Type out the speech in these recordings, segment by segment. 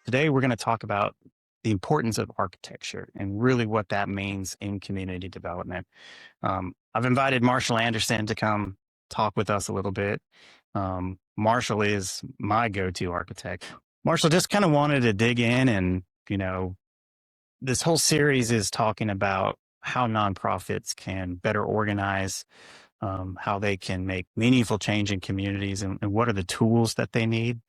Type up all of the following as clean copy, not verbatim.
Today, we're going to talk about the importance of architecture and really what that means in community development. I've invited Marshall Anderson to come talk with us a little bit. Marshall is my go-to architect. Marshall, just kind of wanted to dig in and, this whole series is talking about how nonprofits can better organize, how they can make meaningful change in communities, and what are the tools that they need.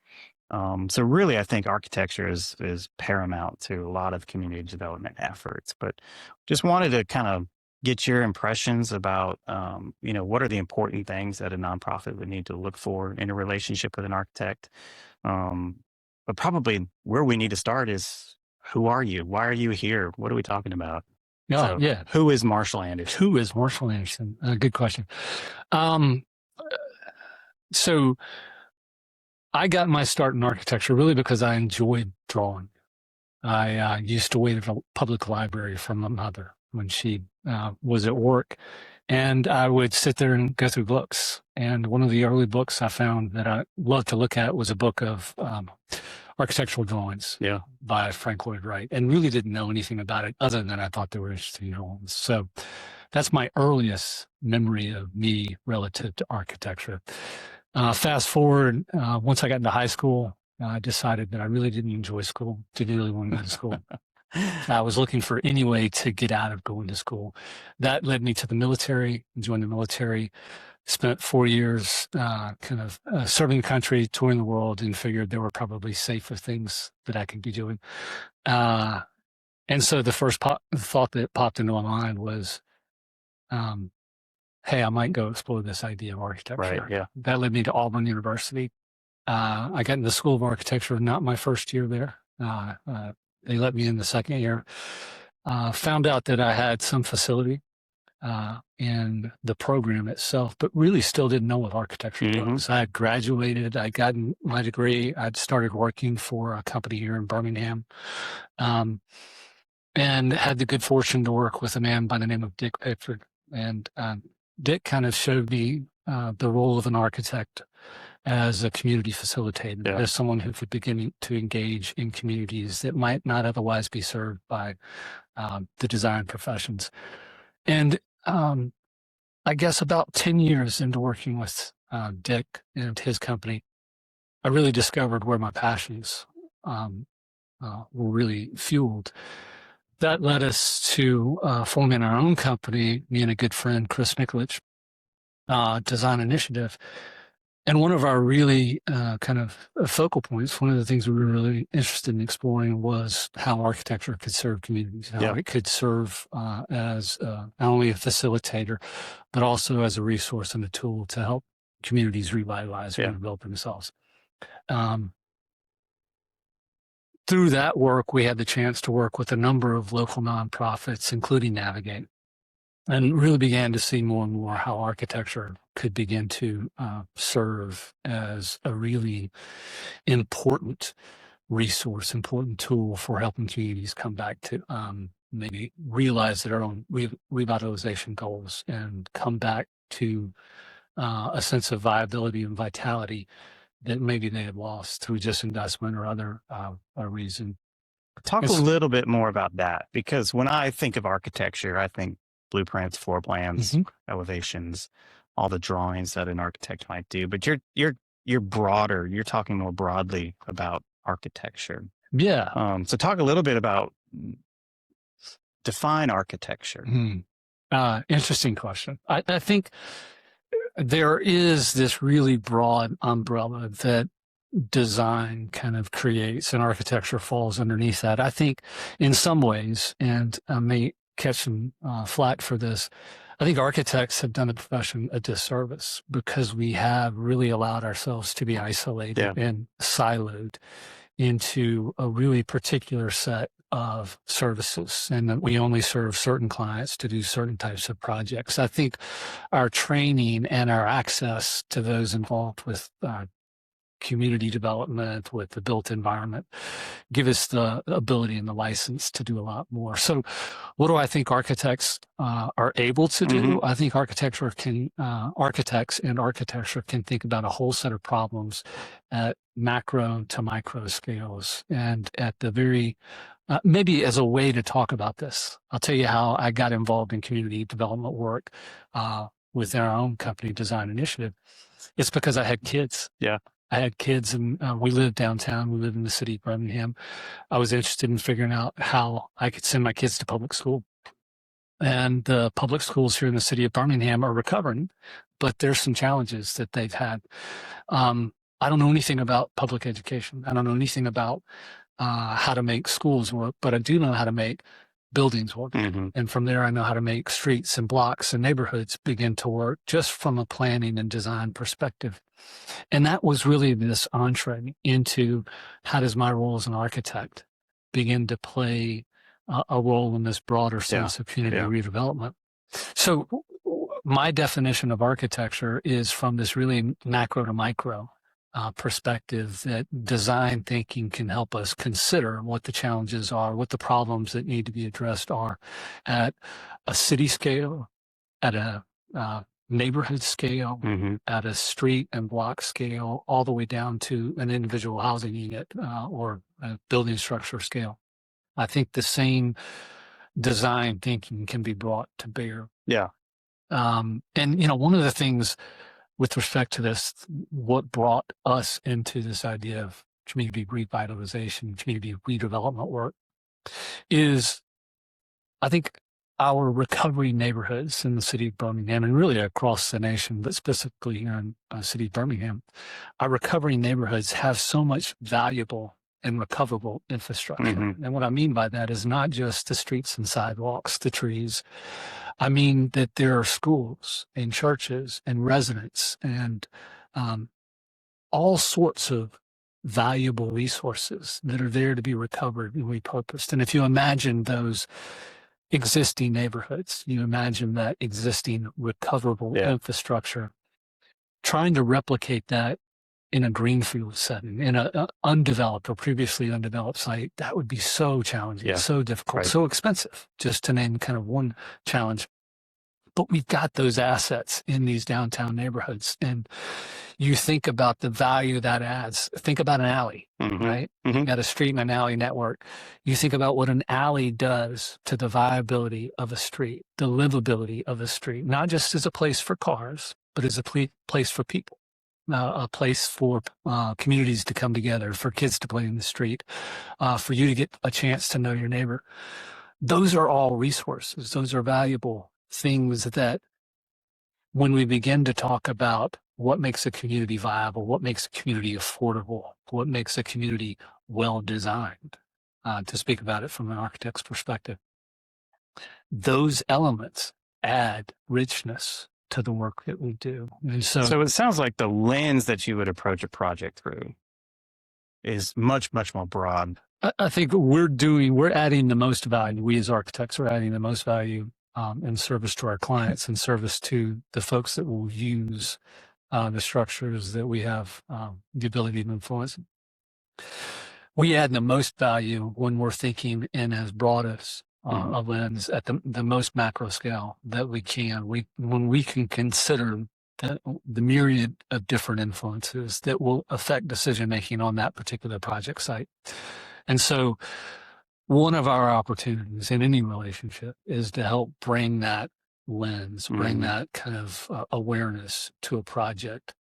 So really, I think architecture is paramount to a lot of community development efforts. But just wanted to kind of get your impressions about, what are the important things that a nonprofit would need to look for in a relationship with an architect. But probably where we need to start is, who are you? Why are you here? What are we talking about? Yeah. Who is Marshall Anderson? Who is Marshall Anderson? Good question. So I got my start in architecture really because I enjoyed drawing. I used to wait at a public library for my mother when she was at work, and I would sit there and go through books. And one of the early books I found that I loved to look at was a book of architectural drawings by Frank Lloyd Wright, and really didn't know anything about it other than I thought they were interesting drawings. So that's my earliest memory of me relative to architecture. Fast forward, once I got into high school, I decided that I really didn't enjoy school, didn't really want to go to school. I was looking for any way to get out of going to school. That led me to the military, joined the military, spent 4 years serving the country, touring the world, and figured there were probably safer things that I could be doing. And so the first thought that popped into my mind was, hey, I might go explore this idea of architecture. Right, yeah. That led me to Auburn University. I got in the School of Architecture, not my first year there. They let me in the second year. Found out that I had some facility in the program itself, but really still didn't know what architecture was. I had graduated, I'd gotten my degree, I'd started working for a company here in Birmingham, and had the good fortune to work with a man by the name of Dick Pickford. And Dick kind of showed me the role of an architect as a community facilitator, as someone who could begin to engage in communities that might not otherwise be served by the design professions. And I guess about 10 years into working with Dick and his company, I really discovered where my passions were really fueled. That led us to forming our own company, me and a good friend, Chris Mikulich, Design Initiative. And one of our really focal points, one of the things we were really interested in exploring was how architecture could serve communities, how it could serve as not only a facilitator, but also as a resource and a tool to help communities revitalize and rebuild themselves. Through that work, we had the chance to work with a number of local nonprofits, including Navigate, and really began to see more and more how architecture could begin to serve as a really important resource, important tool for helping communities come back to maybe realize their own revitalization goals and come back to a sense of viability and vitality that maybe they had lost through disinvestment or other reason. Talk a little bit more about that, because when I think of architecture, I think blueprints, floor plans, elevations, all the drawings that an architect might do. But you're broader. You're talking more broadly about architecture. Yeah. So talk a little bit about define architecture. Interesting question. I think there is this really broad umbrella that design kind of creates, and architecture falls underneath that. I think in some ways, and I may catch some flack for this, I think architects have done the profession a disservice because we have really allowed ourselves to be isolated and siloed into a really particular set of services, and that we only serve certain clients to do certain types of projects. I think our training and our access to those involved with community development, with the built environment, give us the ability and the license to do a lot more. So what do I think architects are able to do? I think architects and architecture can think about a whole set of problems at macro to micro scales, and at the very maybe as a way to talk about this, I'll tell you how I got involved in community development work within our own company, Design Initiative. It's because I had kids. Yeah. I had kids, and we lived downtown. We lived in the city of Birmingham. I was interested in figuring out how I could send my kids to public school. And the public schools here in the city of Birmingham are recovering, but there's some challenges that they've had. I don't know anything about public education. I don't know anything about how to make schools work, but I do know how to make buildings work. And from there, I know how to make streets and blocks and neighborhoods begin to work just from a planning and design perspective. And that was really this entree into how does my role as an architect begin to play a role in this broader sense of community redevelopment. So my definition of architecture is from this really macro to micro perspective, that design thinking can help us consider what the challenges are, what the problems that need to be addressed are at a city scale, at a neighborhood scale, at a street and block scale, all the way down to an individual housing unit or a building structure scale. I think the same design thinking can be brought to bear. Yeah. And, one of the things with respect to this, what brought us into this idea of community revitalization, community redevelopment work, is I think our recovery neighborhoods in the city of Birmingham, and really across the nation, but specifically here in the city of Birmingham, our recovery neighborhoods have so much valuable and recoverable infrastructure. And what I mean by that is not just the streets and sidewalks, the trees. I mean that there are schools and churches and residents and all sorts of valuable resources that are there to be recovered and repurposed. And if you imagine those existing neighborhoods, you imagine that existing recoverable infrastructure, trying to replicate that in a greenfield setting, in an undeveloped or previously undeveloped site, that would be so challenging, so difficult, so expensive, just to name kind of one challenge. But we've got those assets in these downtown neighborhoods. And you think about the value that adds. Think about an alley, right? You got a street and an alley network. You think about what an alley does to the viability of a street, the livability of a street, not just as a place for cars, but as a place for people. A place for communities to come together, for kids to play in the street, for you to get a chance to know your neighbor. Those are all resources. Those are valuable things that when we begin to talk about what makes a community viable, what makes a community affordable, what makes a community well-designed, to speak about it from an architect's perspective, those elements add richness to the work that we do. And so it sounds like the lens that you would approach a project through is much, much more broad. I think we're adding the most value. We as architects are adding the most value in service to our clients, and service to the folks that will use the structures that we have the ability to influence. We add the most value when we're thinking in as broad as a lens at the most macro scale that we can. When we can consider the myriad of different influences that will affect decision making on that particular project site. And so one of our opportunities in any relationship is to help bring that lens, bring that kind of awareness to a project,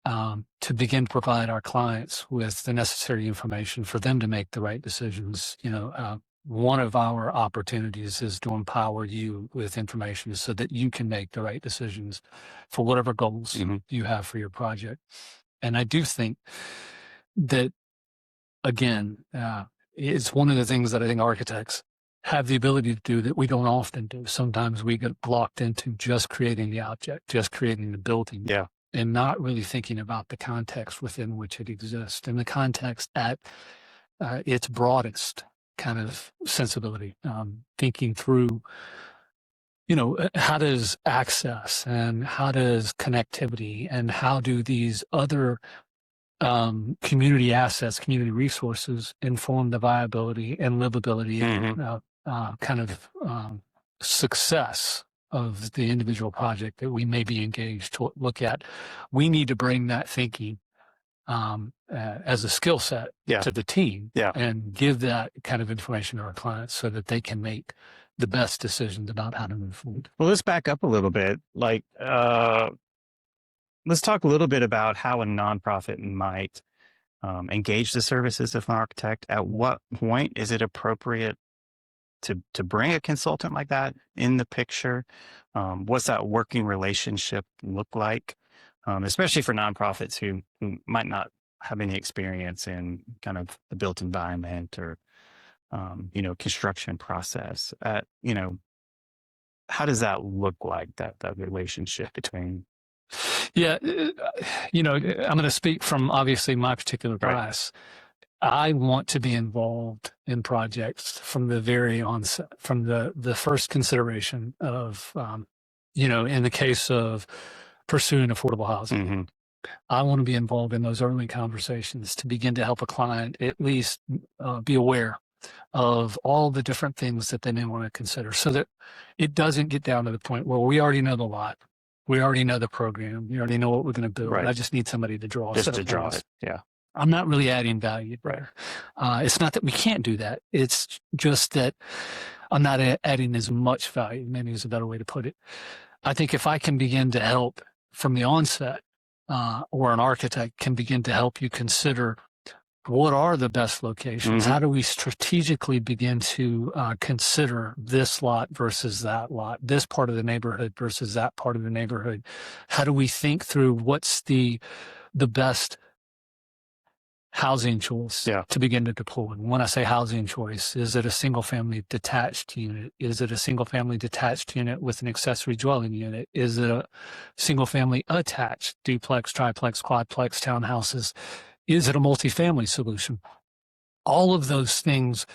to begin to provide our clients with the necessary information for them to make the right decisions. One of our opportunities is to empower you with information so that you can make the right decisions for whatever goals you have for your project. And I do think that, again, it's one of the things that I think architects have the ability to do that we don't often do. Sometimes we get locked into just creating the object, just creating the building, and not really thinking about the context within which it exists, and the context at its broadest kind of sensibility, thinking through, how does access and how does connectivity and how do these other community assets, community resources inform the viability and livability and kind of success of the individual project that we may be engaged to look at. We need to bring that thinking as a skill set to the team and give that kind of information to our clients so that they can make the best decisions about how to move forward. Well, let's back up a little bit. Like, let's talk a little bit about how a nonprofit might engage the services of an architect. At what point is it appropriate to bring a consultant like that in the picture? What's that working relationship look like? Especially for nonprofits who might not have any experience in kind of the built environment or, construction process. How does that look like, that relationship between? Yeah, I'm going to speak from obviously my particular class. I want to be involved in projects from the very onset, from the first consideration of, in the case of pursuing affordable housing. I want to be involved in those early conversations to begin to help a client at least be aware of all the different things that they may want to consider so that it doesn't get down to the point where we already know the lot. We already know the program. We already know what we're going to build. I just need somebody to draw. Just to draw it. Yeah. I'm not really adding value there. It's not that we can't do that. It's just that I'm not adding as much value, maybe is a better way to put it. I think if I can begin to help from the onset, or an architect can begin to help you consider what are the best locations? How do we strategically begin to consider this lot versus that lot, this part of the neighborhood versus that part of the neighborhood? How do we think through what's the best housing choice to begin to deploy? When I say housing choice, is it a single family detached unit? Is it a single family detached unit with an accessory dwelling unit? Is it a single family attached duplex, triplex, quadplex townhouses? Is it a multifamily solution? All of those things,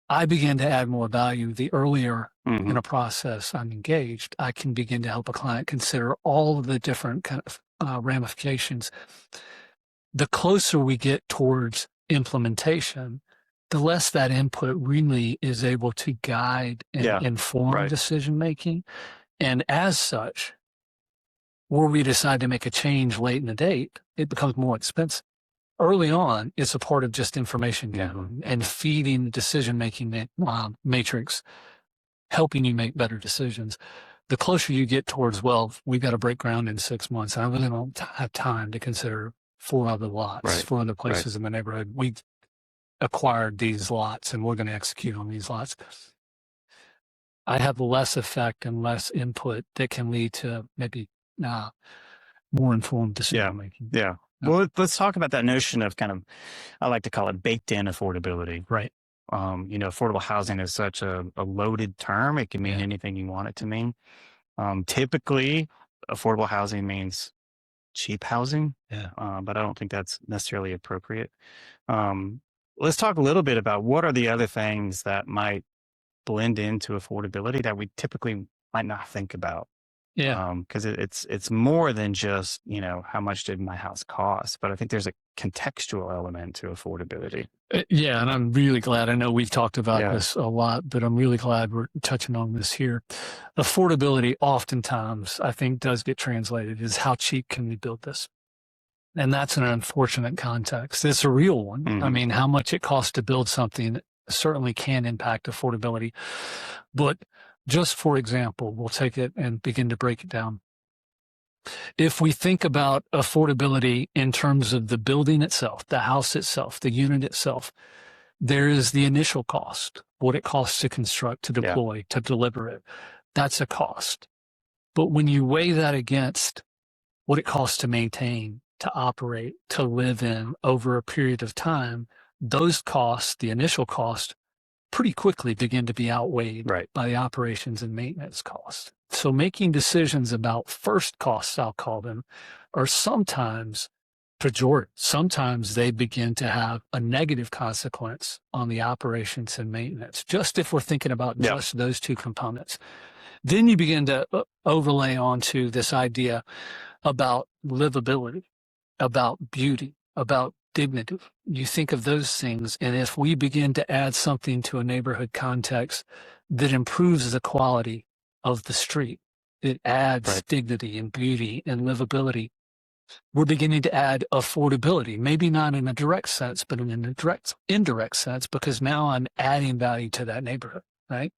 I begin to add more value the earlier in a process I'm engaged. I can begin to help a client consider all of the different kind of ramifications. The closer we get towards implementation, the less that input really is able to guide and inform decision making. And as such, where we decide to make a change late in the date, it becomes more expensive. Early on, it's a part of just information gathering and feeding the decision-making matrix, helping you make better decisions. The closer you get towards, well, we've got to break ground in 6 months, and I really don't have time to consider 4 other lots, 4 other places in the neighborhood. We've acquired these lots, and we're going to execute on these lots. I have less effect and less input that can lead to maybe more informed decision-making. Yeah. Well, let's talk about that notion of kind of, I like to call it baked in affordability. Affordable housing is such a loaded term. It can mean anything you want it to mean. Typically, affordable housing means cheap housing, but I don't think that's necessarily appropriate. Let's talk a little bit about what are the other things that might blend into affordability that we typically might not think about. Because it's more than just, how much did my house cost? But I think there's a contextual element to affordability. And I'm really glad. I know we've talked about this a lot, but I'm really glad we're touching on this here. Affordability oftentimes, I think, does get translated as how cheap can we build this? And that's an unfortunate context. It's a real one. I mean, how much it costs to build something certainly can impact affordability. But just for example, we'll take it and begin to break it down. If we think about affordability in terms of the building itself, the house itself, the unit itself, there is the initial cost, what it costs to construct, to deploy, to deliver it. That's a cost. But when you weigh that against what it costs to maintain, to operate, to live in over a period of time, those costs, the initial cost, pretty quickly begin to be outweighed by the operations and maintenance costs. So making decisions about first costs, I'll call them, are sometimes pejorative. Sometimes they begin to have a negative consequence on the operations and maintenance, just if we're thinking about just those 2 components. Then you begin to overlay onto this idea about livability, about beauty, about dignity. You think of those things, and if we begin to add something to a neighborhood context that improves the quality of the street, it adds Right. dignity and beauty and livability. We're beginning to add affordability, maybe not in a direct sense, but in a indirect sense, because now I'm adding value to that neighborhood, right?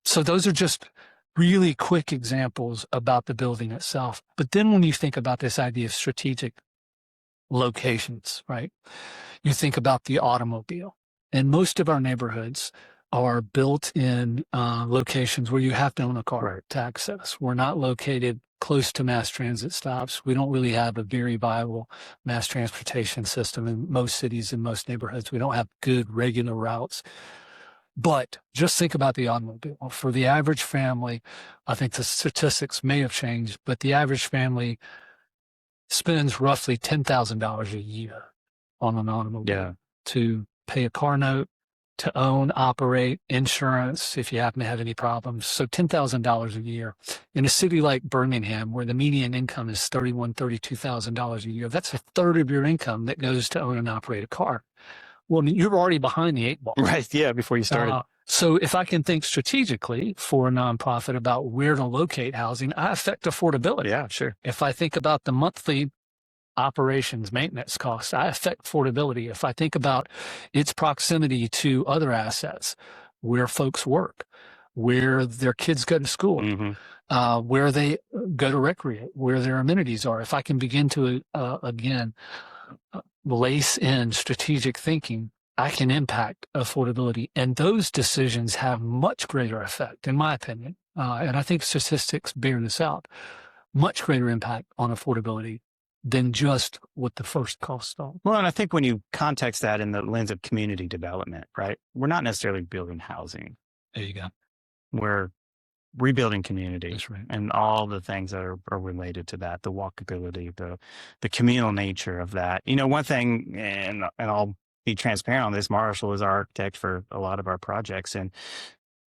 So those are just really quick examples about the building itself. But then when you think about this idea of strategic locations, right? You think about the automobile, and most of our neighborhoods are built in locations where you have to own a car to access. We're not located close to mass transit stops. We don't really have a very viable mass transportation system in most cities and most neighborhoods. We don't have good regular routes. But just think about the automobile. For the average family, I think the statistics may have changed, but the average family spends roughly $10,000 a year on an automobile to pay a car note, to own, operate, insurance, if you happen to have any problems. So $10,000 a year. In a city like Birmingham, where the median income is $31,000, $32,000 a year, that's a third of your income that goes to own and operate a car. Well, you're already behind the 8 ball. Right. Yeah. Before you started. So if I can think strategically for a nonprofit about where to locate housing, I affect affordability. Yeah, sure. If I think about the monthly operations maintenance costs, I affect affordability. If I think about its proximity to other assets, where folks work, where their kids go to school, where they go to recreate, where their amenities are, if I can begin to, again, lace in strategic thinking, I can impact affordability. And those decisions have much greater effect, in my opinion. And I think statistics bear this out, much greater impact on affordability than just what the first costs are. Well, and I think when you context that in the lens of community development, right, we're not necessarily building housing. There you go. We're rebuilding community. That's right. And all the things that are related to that, the walkability, the communal nature of that. You know, one thing, and I'll be transparent on this, Marshall is our architect for a lot of our projects, and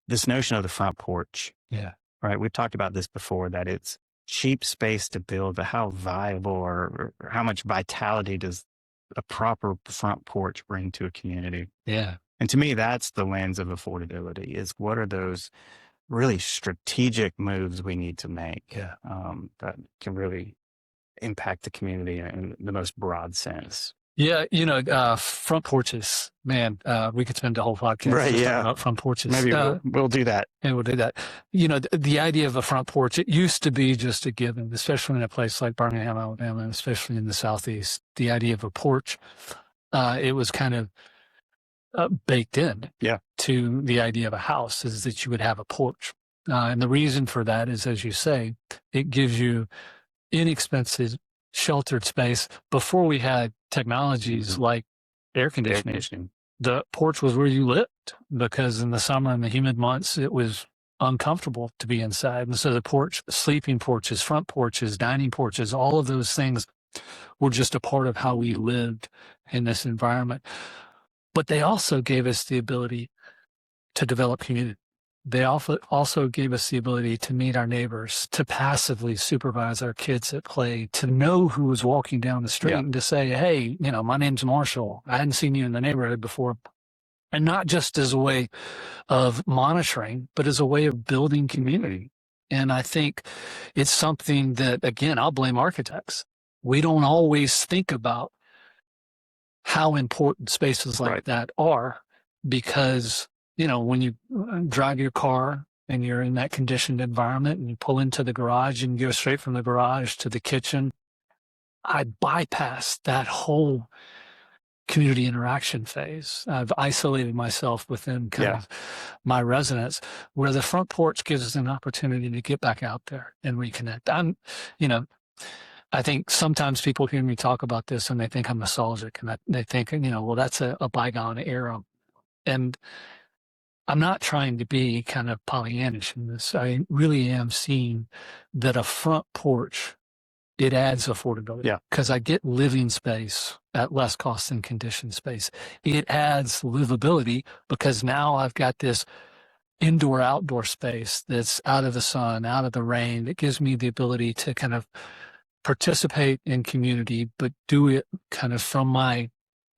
this notion of the front porch. Yeah. Right. We've talked about this before, that it's cheap space to build, but how viable or how much vitality does a proper front porch bring to a community? Yeah. And to me, that's the lens of affordability, is what are those really strategic moves we need to make that can really impact the community in the most broad sense. Yeah, you know, front porches, man, we could spend a whole podcast just talking about front porches. Maybe we'll do that. And we'll do that. You know, the idea of a front porch, it used to be just a given, especially in a place like Birmingham, Alabama, and especially in the Southeast. The idea of a porch, it was kind of baked in to the idea of a house, is that you would have a porch. And the reason for that is, as you say, it gives you inexpensive sheltered space. Before we had technologies like air conditioning, the porch was where you lived, because in the summer and the humid months, it was uncomfortable to be inside. And so the porch, sleeping porches, front porches, dining porches, all of those things were just a part of how we lived in this environment. But they also gave us the ability to develop community. They also gave us the ability to meet our neighbors, to passively supervise our kids at play, to know who was walking down the street and to say, hey, you know, my name's Marshall. I hadn't seen you in the neighborhood before. And not just as a way of monitoring, but as a way of building community. And I think it's something that, again, I'll blame architects. We don't always think about how important spaces like that are, because you know, when you drive your car and you're in that conditioned environment and you pull into the garage and you go straight from the garage to the kitchen, I bypassed that whole community interaction phase. I've isolated myself within kind of my residence, where the front porch gives us an opportunity to get back out there and reconnect. I think sometimes people hear me talk about this and they think I'm nostalgic, and they think, you know, well, that's a bygone era. And I'm not trying to be kind of Pollyannish in this. I really am seeing that a front porch, it adds affordability, because I get living space at less cost than conditioned space. It adds livability, because now I've got this indoor-outdoor space that's out of the sun, out of the rain, that gives me the ability to kind of participate in community, but do it kind of from my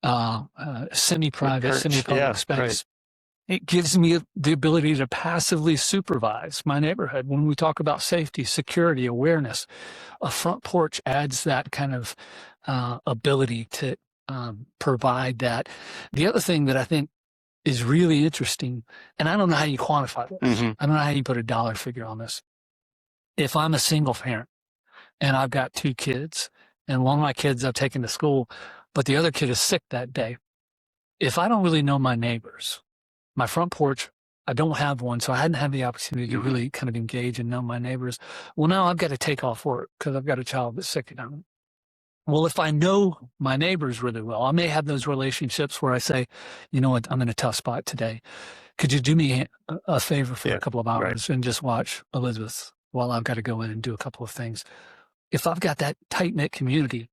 semi-private, semi-public space. Right. It gives me the ability to passively supervise my neighborhood. When we talk about safety, security, awareness, a front porch adds that kind of ability to provide that. The other thing that I think is really interesting, and I don't know how you quantify this. I don't know how you put a dollar figure on this. If I'm a single parent and I've got 2 kids, and one of my kids I've taken to school, but the other kid is sick that day, if I don't really know my neighbors, my front porch, I don't have one, so I hadn't had the opportunity to really kind of engage and know my neighbors. Well, now I've got to take off work because I've got a child that's sick at home. Well, if I know my neighbors really well, I may have those relationships where I say, you know what, I'm in a tough spot today. Could you do me a favor for a couple of hours and just watch Elizabeth while I've got to go in and do a couple of things? If I've got that tight-knit community,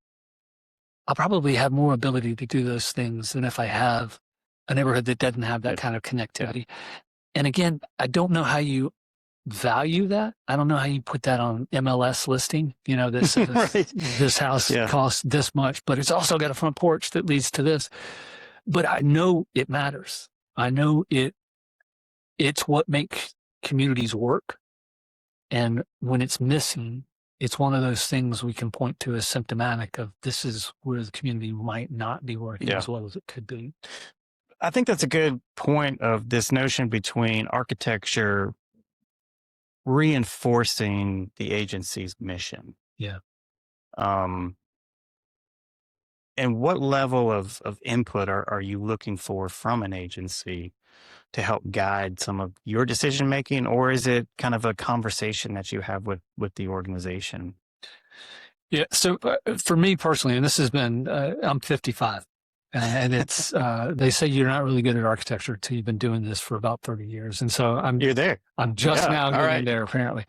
I'll probably have more ability to do those things than if I have a neighborhood that doesn't have that kind of connectivity. And again, I don't know how you value that. I don't know how you put that on MLS listing. You know, this this house costs this much, but it's also got a front porch that leads to this. But I know it matters. I know it's what makes communities work. And when it's missing, it's one of those things we can point to as symptomatic of this is where the community might not be working as well as it could be. I think that's a good point of this notion between architecture reinforcing the agency's mission. Yeah. And what level of input are you looking for from an agency to help guide some of your decision making, or is it kind of a conversation that you have with the organization? Yeah. So for me personally, and this has been, I'm 55. And it's they say you're not really good at architecture until you've been doing this for about 30 years. And so you're there. I'm just now getting there, apparently.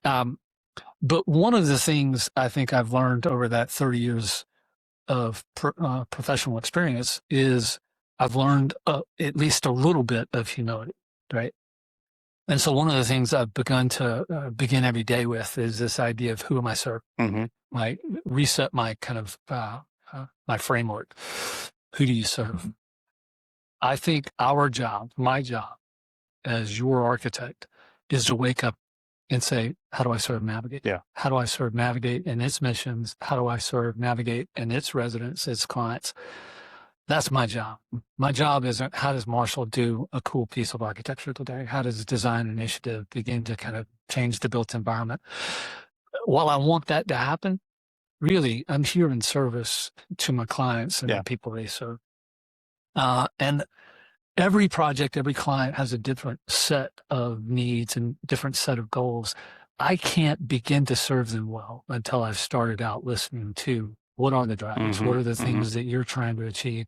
But one of the things I think I've learned over that 30 years of professional experience is I've learned at least a little bit of humility, right? And so one of the things I've begun to begin every day with is this idea of who am I serving? Like reset my kind of my framework. Who do you serve? I think our job, my job as your architect, is to wake up and say, how do I serve Navigate? How do I serve Navigate and its missions? How do I serve Navigate and its residents, its clients? That's my job. My job isn't how does Marshall do a cool piece of architecture today? How does design initiative begin to kind of change the built environment? While I want that to happen, really, I'm here in service to my clients and the people they serve. And every project, every client has a different set of needs and different set of goals. I can't begin to serve them well until I've started out listening to what are the drivers, what are the things that you're trying to achieve.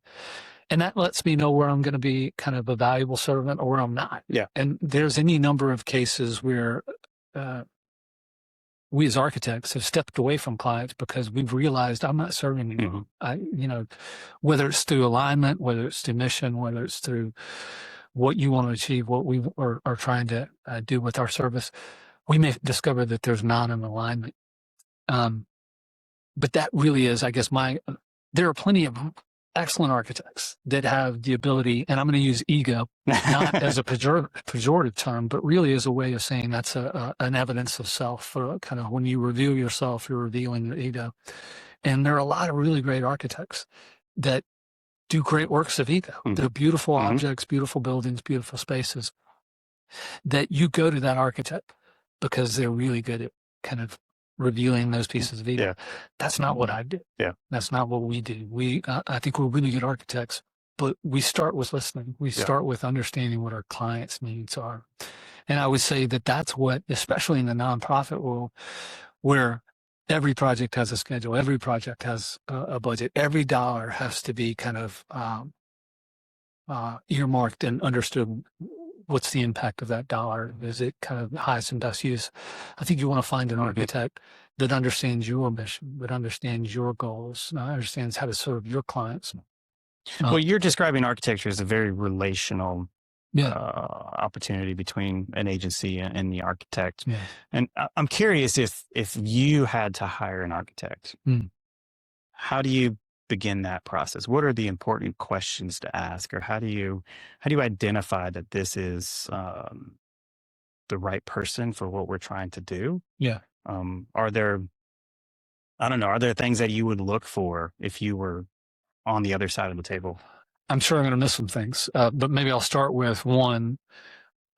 And that lets me know where I'm going to be kind of a valuable servant or where I'm not. And there's any number of cases where we as architects have stepped away from clients because we've realized I'm not serving you. Whether it's through alignment, whether it's through mission, whether it's through what you want to achieve, what we are trying to do with our service, we may discover that there's not an alignment. But that really is, I guess, there are plenty of excellent architects that have the ability, and I'm going to use ego, not as a pejorative term, but really as a way of saying that's an evidence of self. For kind of when you reveal yourself, you're revealing your ego. And there are a lot of really great architects that do great works of ego. They're beautiful objects, beautiful buildings, beautiful spaces that you go to that architect because they're really good at kind of revealing those pieces of ego. That's not what I do. That's not what we do. I think we're really good architects, but we start with listening. We start with understanding what our clients' needs are. And I would say that that's what, especially in the nonprofit world, where every project has a schedule, every project has a budget, every dollar has to be kind of earmarked and understood. What's the impact of that dollar? Is it kind of highest and best use? I think you want to find an architect that understands your mission, that understands your goals, understands how to serve your clients. Well, you're describing architecture as a very relational opportunity between an agency and the architect. Yeah. And I'm curious if you had to hire an architect, how do you begin that process? What are the important questions to ask, or how do you identify that this is the right person for what we're trying to do? Yeah. Are there, I don't know, are there things that you would look for if you were on the other side of the table? I'm sure I'm going to miss some things, but maybe I'll start with one.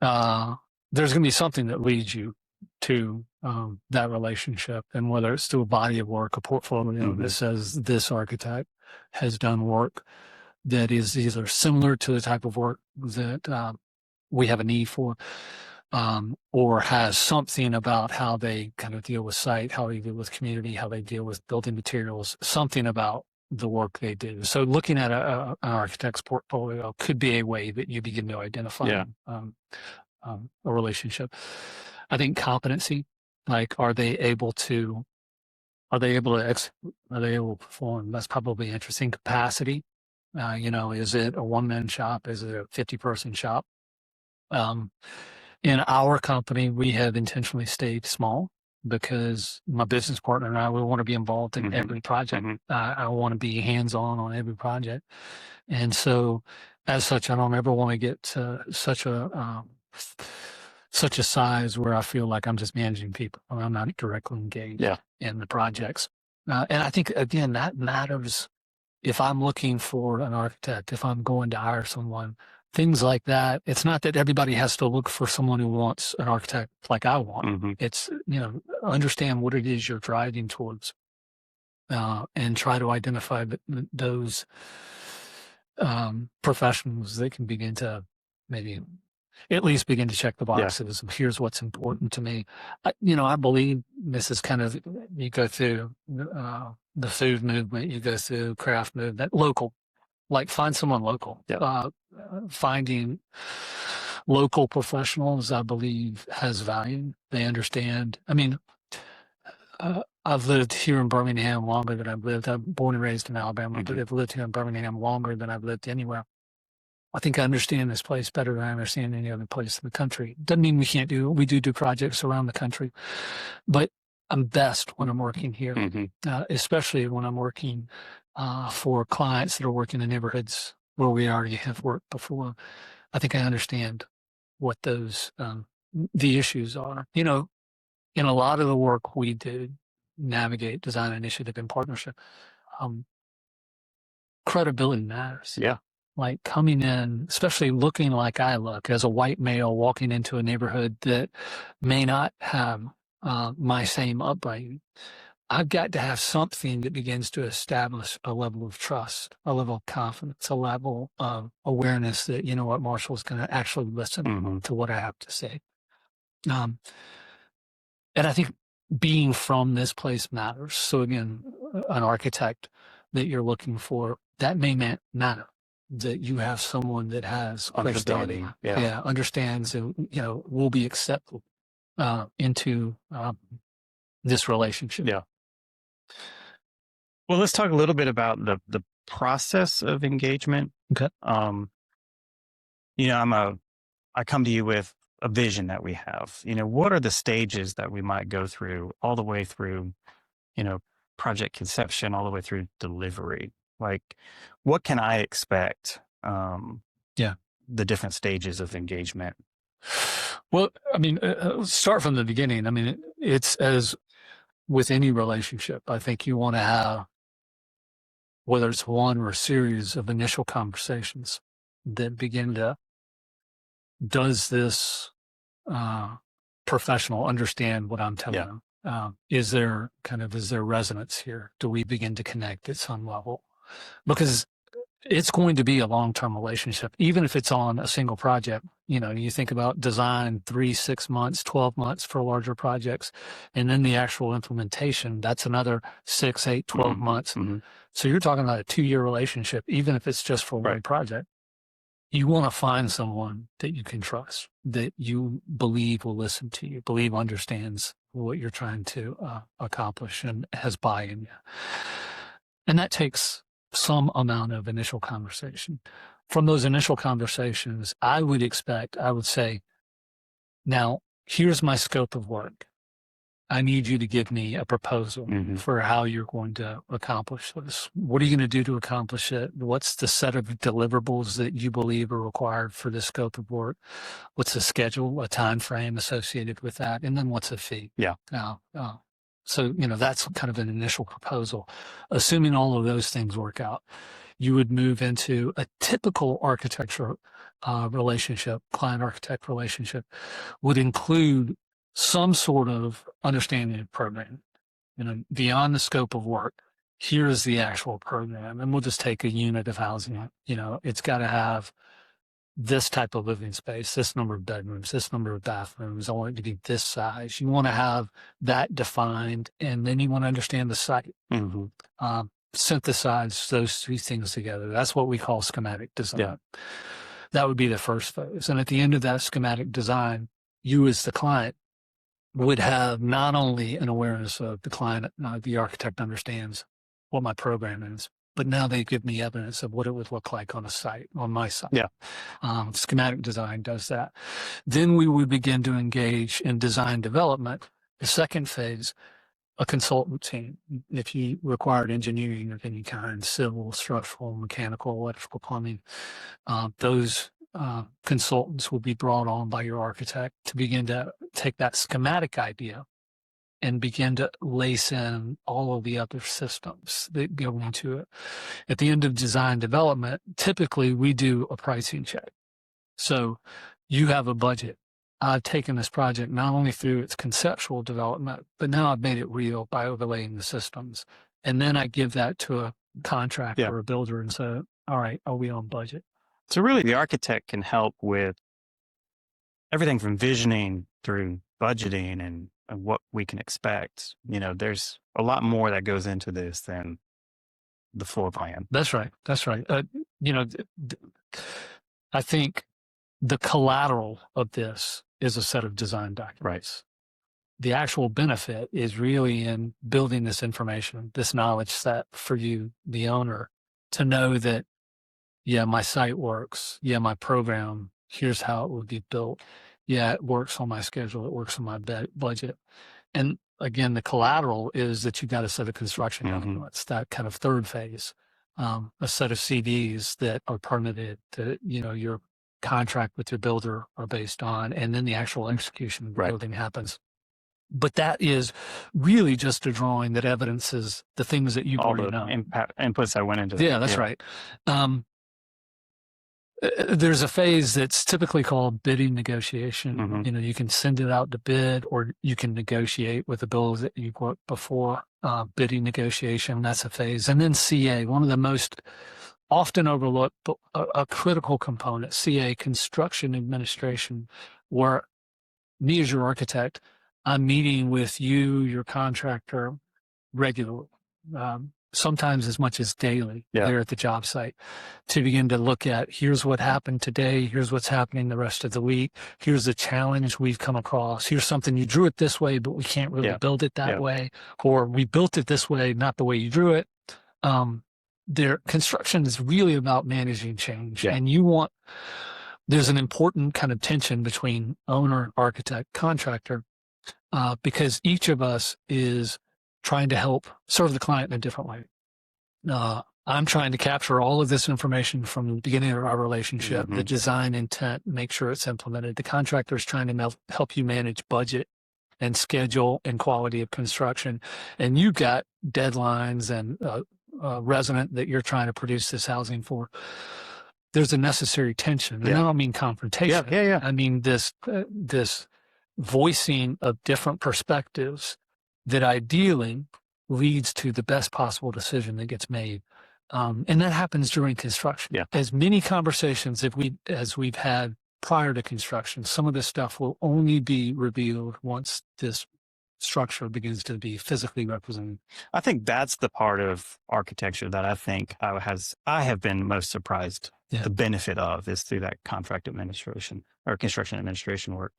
There's going to be something that leads you to that relationship, and whether it's to a body of work, a portfolio that says this architect has done work that is either similar to the type of work that we have a need for, or has something about how they kind of deal with site, how they deal with community, how they deal with building materials, something about the work they do. So looking at an architect's portfolio could be a way that you begin to identify a relationship. I think competency, like are they able to perform? That's probably interesting. Capacity, is it a one-man shop? Is it a 50-person shop? In our company, we have intentionally stayed small because my business partner and I, we want to be involved in every project. I want to be hands-on every project. And so as such, I don't ever want to get to such a size where I feel like I'm just managing people or I'm not directly engaged in the projects. And I think, again, that matters. If I'm looking for an architect, if I'm going to hire someone, things like that. It's not that everybody has to look for someone who wants an architect like I want. It's, understand what it is you're driving towards, and try to identify those professionals that can begin to maybe at least begin to check the boxes. Here's what's important to me. I believe this is kind of, you go through the food movement, you go through craft movement, local, like find someone local. Finding local professionals, I believe, has value. They understand. I mean, I've lived here in Birmingham longer than I've lived. I'm born and raised in Alabama, but I've lived here in Birmingham longer than I've lived anywhere. I think I understand this place better than I understand any other place in the country. Doesn't mean we can't we do projects around the country, but I'm best when I'm working here, especially when I'm working for clients that are working in neighborhoods where we already have worked before. I think I understand what those, the issues are. In a lot of the work we do, navigate, design, initiative, and partnership, credibility matters. Like coming in, especially looking like I look as a white male walking into a neighborhood that may not have my same upbringing. I've got to have something that begins to establish a level of trust, a level of confidence, a level of awareness that, what, Marshall's going to actually listen to what I have to say. And I think being from this place matters. So again, an architect that you're looking for, that may matter. That you have someone that has credibility, understands, and will be accepted into this relationship. Well, let's talk a little bit about the process of engagement. Okay. I come to you with a vision that we have. What are the stages that we might go through, all the way through, project conception, all the way through delivery? Like, what can I expect? The different stages of engagement. Well, I mean, start from the beginning. I mean, it's as with any relationship. I think you want to have, whether it's one or a series of initial conversations that begin to, does this professional understand what I'm telling them? Is there resonance here? Do we begin to connect at some level? Because it's going to be a long-term relationship, even if it's on a single project. You think about design, 3, 6 months, 12 months for larger projects, and then the actual implementation, that's another 6, 8, 12 months. So you're talking about a 2-year relationship, even if it's just for one project. You want to find someone that you can trust, that you believe will listen to you, believe understands what you're trying to accomplish and has buy-in. And that takes some amount of initial conversation. from those initial conversations, I would say, now here's my scope of work. I need you to give me a proposal for how you're going to accomplish this. What are you going to do to accomplish it? What's the set of deliverables that you believe are required for this scope of work? What's the schedule, a time frame associated with that? And then what's a fee? Yeah. So, that's kind of an initial proposal. Assuming all of those things work out, you would move into a typical architecture relationship, client-architect relationship would include some sort of understanding of program, beyond the scope of work. Here's the actual program. And we'll just take a unit of housing. It's got to have this type of living space, this number of bedrooms, this number of bathrooms. I want it to be this size. You want to have that defined, and then you want to understand the site. Synthesize those three things together. That's what we call schematic design. Yeah. That would be the first phase. And at the end of that schematic design, you as the client would have not only an awareness of the client, the architect understands what my program is, but now they give me evidence of what it would look like on my site. Yeah. Schematic design does that. Then we would begin to engage in design development. The second phase, a consultant team. If you required engineering of any kind, civil, structural, mechanical, electrical, plumbing, those consultants will be brought on by your architect to begin to take that schematic idea and begin to lace in all of the other systems that go into it. At the end of design development, typically we do a pricing check. So you have a budget. I've taken this project not only through its conceptual development, but now I've made it real by overlaying the systems. And then I give that to a contractor or a builder and say, all right, are we on budget? So really the architect can help with everything from visioning through budgeting and what we can expect. There's a lot more that goes into this than the floor plan. That's right. I think the collateral of this is a set of design documents. Right. The actual benefit is really in building this information, this knowledge set for you, the owner, to know that, yeah, my site works. Yeah, my program, here's how it will be built. Yeah, it works on my schedule. It works on my budget. And again, the collateral is that you've got a set of construction documents, that kind of third phase, a set of CDs that are permitted that, your contract with your builder are based on, and then the actual execution of the building happens. But that is really just a drawing that evidences the things that you've already known. Inputs that went into that. Yeah, that's right. There's a phase that's typically called bidding negotiation. You can send it out to bid, or you can negotiate with the builders that you've worked before. Bidding negotiation, that's a phase. And then CA, one of the most often overlooked, but a critical component, CA, construction administration, where me as your architect, I'm meeting with you, your contractor, regularly. Sometimes as much as daily there at the job site, to begin to look at, here's what happened today, here's what's happening the rest of the week, here's the challenge we've come across, here's something you drew it this way, but we can't really build it that way, or we built it this way, not the way you drew it. Their construction is really about managing change, and there's an important kind of tension between owner, architect, contractor, because each of us is trying to help serve the client in a different way. I'm trying to capture all of this information from the beginning of our relationship, the design intent, make sure it's implemented. The contractor is trying to help you manage budget and schedule and quality of construction. And you've got deadlines and a resident that you're trying to produce this housing for. There's a necessary tension. And I don't mean confrontation. I mean this voicing of different perspectives that ideally leads to the best possible decision that gets made. And that happens during construction. As many conversations as we've had prior to construction, some of this stuff will only be revealed once this structure begins to be physically represented. I think that's the part of architecture that I think I have been most surprised. The benefit of is through that contract administration or construction administration work.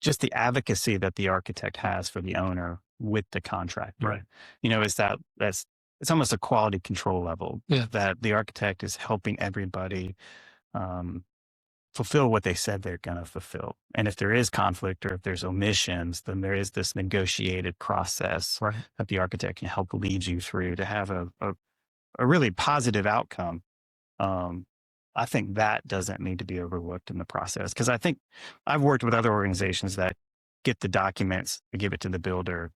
Just the advocacy that the architect has for the owner with the contractor. Is that's it's almost a quality control level Yeah. that the architect is helping everybody fulfill what they said they're going to fulfill. And if there is conflict or if there's omissions, then there is this negotiated process that the architect can help lead you through to have a really positive outcome. I think that doesn't need to be overlooked in the process, because I think I've worked with other organizations that get the documents, give it to the builder,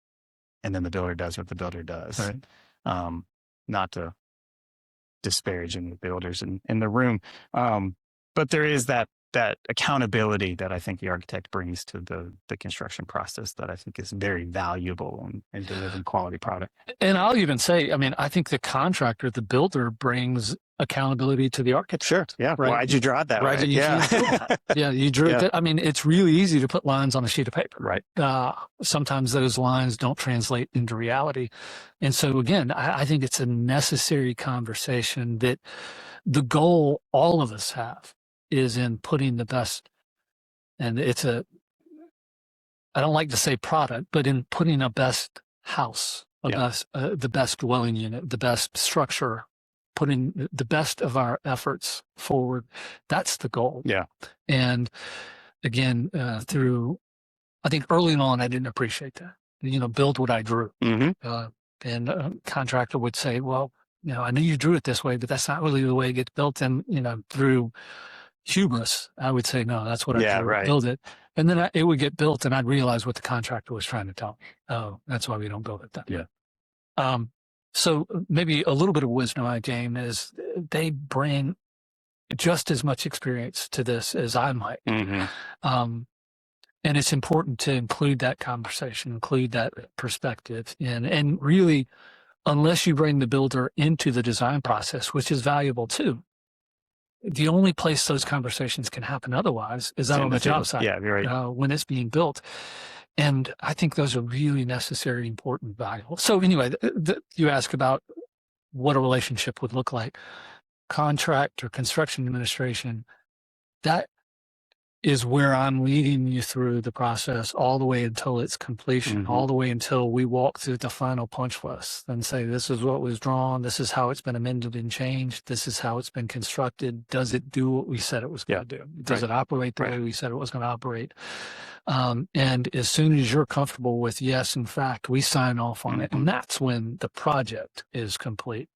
and then the builder does what the builder does. Right. Not to disparage any builders in the room, but there is that accountability that I think the architect brings to the construction process that I think is very valuable in delivering quality product. And I'll even say, I mean, I think the contractor, the builder, brings accountability to the architect. Sure. Yeah. Right. Why'd you draw it that way? Yeah. Yeah. You drew it. I mean, it's really easy to put lines on a sheet of paper. Right. Sometimes those lines don't translate into reality. And so again, I think it's a necessary conversation that the goal all of us have is in putting the best, and I don't like to say product, but in putting a best house, the best dwelling unit, the best structure, putting the best of our efforts forward. That's the goal. Yeah. And again, I think early on, I didn't appreciate that, build what I drew. Mm-hmm. And a contractor would say, well, I knew you drew it this way, but that's not really the way it gets built. And, through hubris, I would say, no, that's what I drew. Right. Build it. And then it would get built and I'd realize what the contractor was trying to tell me. Oh, that's why we don't build it that way. Yeah. So maybe a little bit of wisdom I gain is they bring just as much experience to this as I might. Mm-hmm. And it's important to include that conversation, include that perspective and really, unless you bring the builder into the design process, which is valuable too, the only place those conversations can happen otherwise is out on the job site. Yeah, you're right. When it's being built. And I think those are really necessary, important, valuable. So anyway, you ask about what a relationship would look like. Contract or construction administration, that is where I'm leading you through the process all the way until its completion, all the way until we walk through the final punch list and say, this is what was drawn, this is how it's been amended and changed, this is how it's been constructed. Does it do what we said it was going to do? Does it operate the way we said it was going to operate? And as soon as you're comfortable with, yes, in fact, we sign off on it, and that's when the project is complete.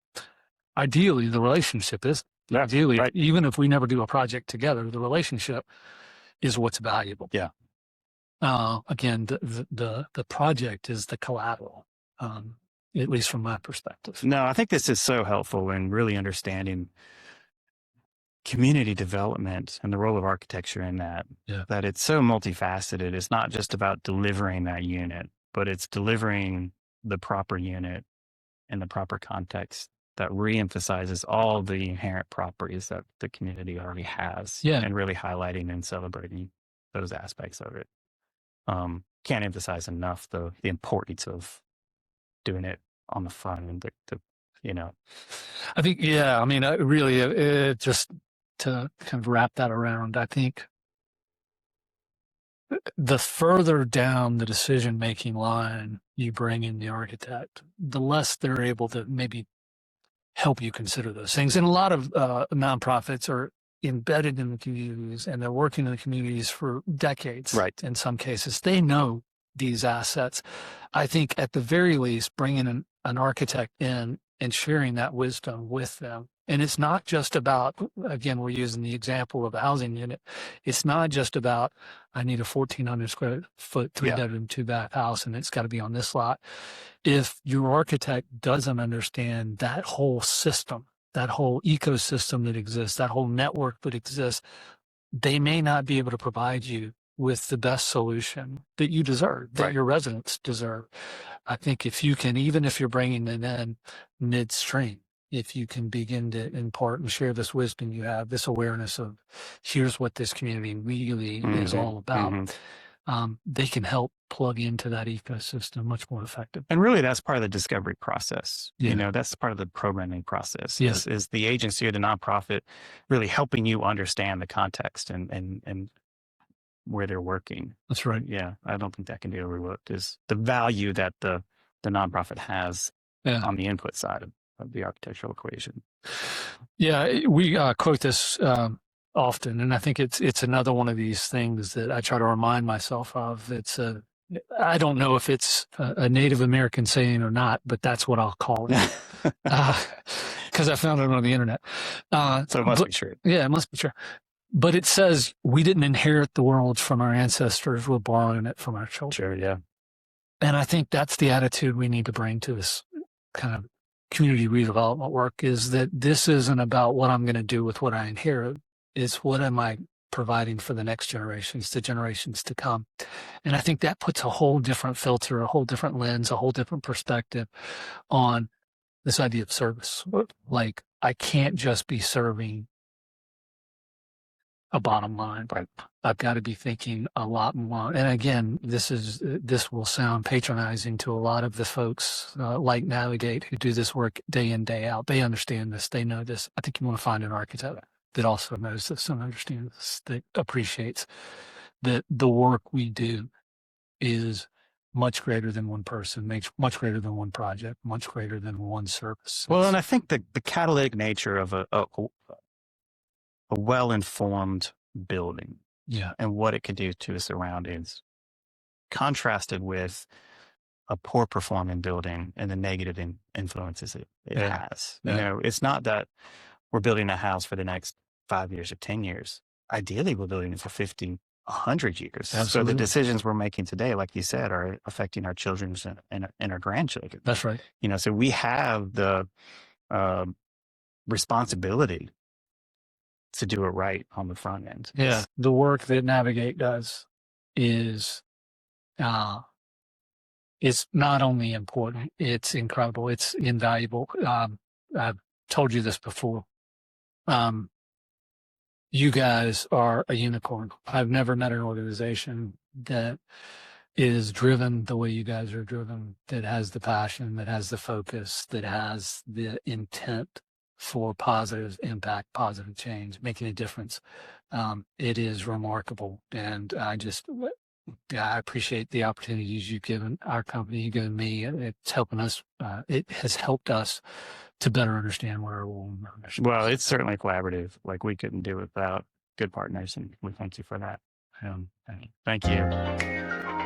Ideally, the relationship is. Ideally, even if we never do a project together, the relationship is what's valuable. Yeah. Again, the project is the collateral, at least from my perspective. No, I think this is so helpful in really understanding community development and the role of architecture in that. Yeah. That it's so multifaceted. It's not just about delivering that unit, but it's delivering the proper unit in the proper context that reemphasizes all the inherent properties that the community already has, and really highlighting and celebrating those aspects of it. Can't emphasize enough the importance of doing it on the front and I think, I mean, really, just to kind of wrap that around, I think the further down the decision-making line you bring in the architect, the less they're able to maybe help you consider those things. And a lot of nonprofits are embedded in the communities and they're working in the communities for decades. Right. In some cases, they know these assets. I think at the very least, bringing an architect in and sharing that wisdom with them. And it's not just about, again, we're using the example of a housing unit. It's not just about, I need a 1,400 square foot, 3-bedroom, 2-bath house, and it's got to be on this lot. If your architect doesn't understand that whole system, that whole ecosystem that exists, that whole network that exists, they may not be able to provide you with the best solution that you deserve, that your residents deserve. I think if you can, even if you're bringing it in midstream, if you can begin to impart and share this wisdom you have, this awareness of here's what this community really is all about, they can help plug into that ecosystem much more effective. And really, that's part of the discovery process. That's part of the programming process. Is the agency or the nonprofit really helping you understand the context and where they're working. That's right. Yeah, I don't think that can be overlooked. Is the value that the nonprofit has on the input side of the architectural equation. Yeah, we quote this often, and I think it's another one of these things that I try to remind myself of. I don't know if it's a Native American saying or not, but that's what I'll call it because I found it on the internet. So it must be true. Yeah, it must be true. But it says we didn't inherit the world from our ancestors; we're borrowing it from our children. Sure, yeah. And I think that's the attitude we need to bring to this kind of community redevelopment work, is that this isn't about what I'm going to do with what I inherit. It's what am I providing for the next generations, the generations to come. And I think that puts a whole different filter, a whole different lens, a whole different perspective on this idea of service. Like, I can't just be serving a bottom line, but I've got to be thinking a lot more. And again, this will sound patronizing to a lot of the folks like Navigate who do this work day in, day out. They understand this. They know this. I think you want to find an architect that also knows this and understands this, that appreciates that the work we do is much greater than one person, makes much greater than one project, much greater than one service. Well, and I think the catalytic nature of a well-informed building, and what it could do to the surroundings, contrasted with a poor performing building and the negative influences it has. You know, it's not that we're building a house for the next 5 years or 10 years. Ideally, we're building it for 50, 100 years. Absolutely. So the decisions we're making today, like you said, are affecting our children and our grandchildren. That's right. You know, so we have the responsibility to do it right on the front end. Yeah, the work that Navigate does is not only important, it's incredible, it's invaluable. I've told you this before. You guys are a unicorn. I've never met an organization that is driven the way you guys are driven, that has the passion, that has the focus, that has the intent for positive impact, positive change, making a difference. It is remarkable. And I appreciate the opportunities you've given our company, you've given me. It's helping us. It has helped us to better understand where our mission is. Well, it's certainly collaborative. Like, we couldn't do it without good partners, and we thank you for that. Thank you.